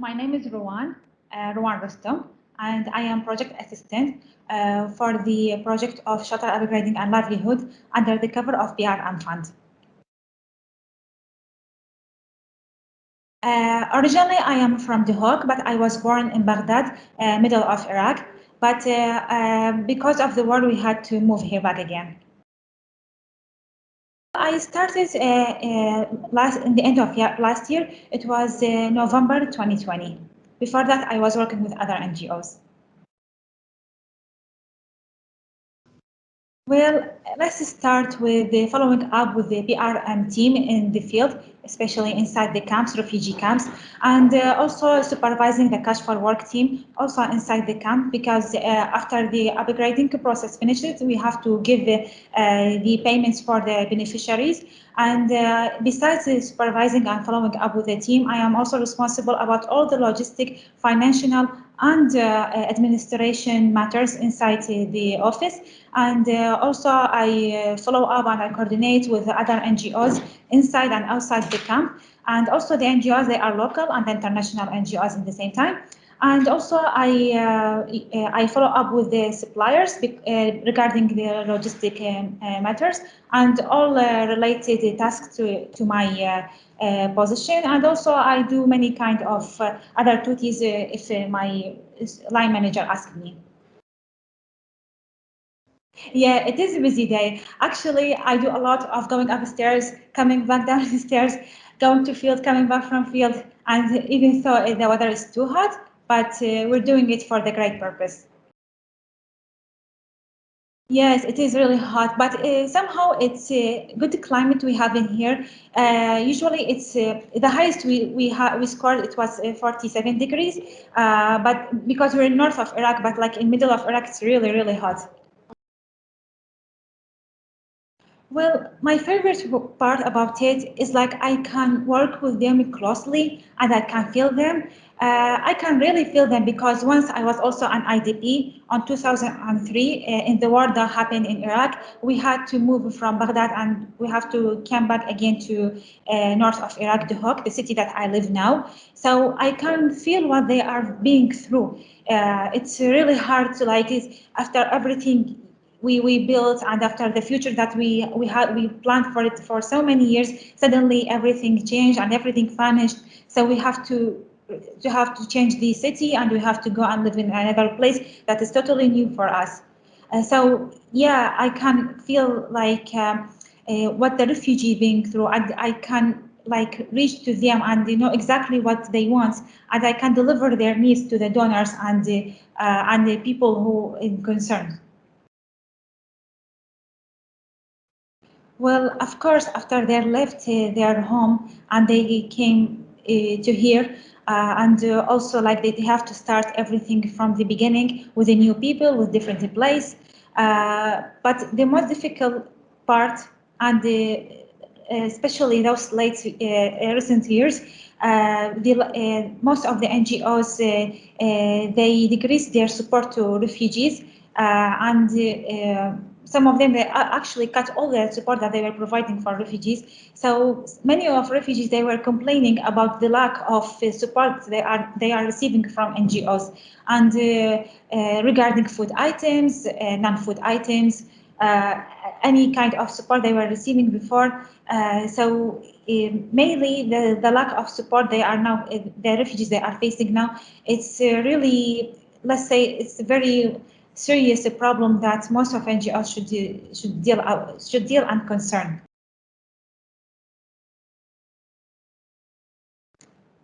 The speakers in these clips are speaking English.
My name is Rowan Rustam, and I am project assistant for the project of shelter upgrading and livelihood under the cover of BRM Fund. Originally, I am from Duhok, but I was born in Baghdad, middle of Iraq. But because of the war, we had to move here back again. I started in the end of last year. It was November 2020. Before that, I was working with other NGOs. Well, let's start with the following up with the PRM team in the field, especially inside the camps, refugee camps, and also supervising the cash for work team also inside the camp, because after the upgrading process finishes, we have to give the payments for the beneficiaries. And besides supervising and following up with the team, I am also responsible about all the logistic, financial, and administration matters inside the office. And also I follow up and I coordinate with the other NGOs inside and outside the camp. And also the NGOs, they are local and international NGOs at the same time. And also I follow up with the suppliers regarding the logistic matters and all related tasks to my position. And also I do many kind of other duties if my line manager asks me. Yeah, it is a busy day. Actually, I do a lot of going upstairs, coming back down the stairs, going to field, coming back from field, and even though the weather is too hot, but we're doing it for the great purpose. Yes, it is really hot, but somehow it's a good climate we have in here. Usually, it's the highest we scored. It was 47 degrees, but because we're north of Iraq, but like in middle of Iraq, it's really hot. Well, my favorite part about it is like I can work with them closely and I can feel them. I can really feel them because once I was also an IDP on 2003 in the war that happened in Iraq. We had to move from Baghdad and we have to come back again to north of Iraq, Duhok, the city that I live now. So I can feel what they are being through. It's really hard to like it after everything we built and after the future that we planned for it for so many years, suddenly everything changed and everything vanished. So we have to change the city and we have to go and live in another place that is totally new for us. So yeah, I can feel like what the refugee being through, and I can like reach to them and they know exactly what they want, and I can deliver their needs to the donors and the people who in concern. Well, of course, after they left their home and they came to here, and also like they have to start everything from the beginning with the new people, with different place. But the most difficult part, and especially those late recent years, most of the NGOs they decreased their support to refugees, and some of them they actually cut all the support that they were providing for refugees. So many of refugees they were complaining about the lack of support they are receiving from NGOs, and regarding food items, non-food items, any kind of support they were receiving before. Mainly the lack of support they are now the refugees they are facing now. It's really, let's say, it's a very serious problem that most of NGOs should deal and concern.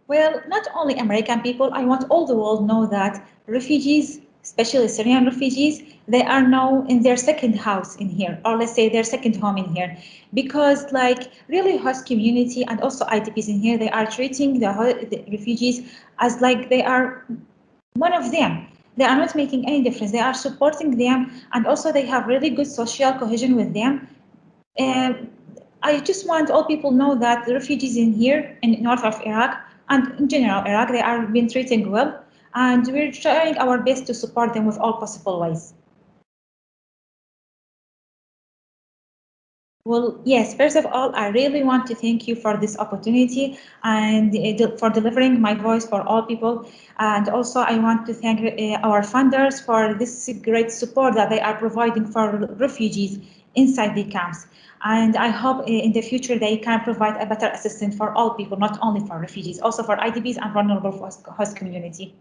Well, not only American people, I want all the world know that refugees, especially Syrian refugees, they are now in their second house in here, or let's say their second home in here, because like really host community and also IDPs in here, they are treating the refugees as like they are one of them. They are not making any difference. They are supporting them, and also they have really good social cohesion with them. Uh, I just want all people know that the refugees in here in north of Iraq and in general Iraq, they are being treated well, and we're trying our best to support them with all possible ways. Well, yes, first of all, I really want to thank you for this opportunity and for delivering my voice for all people. And also, I want to thank our funders for this great support that they are providing for refugees inside the camps. And I hope in the future they can provide a better assistance for all people, not only for refugees, also for IDPs and vulnerable host community.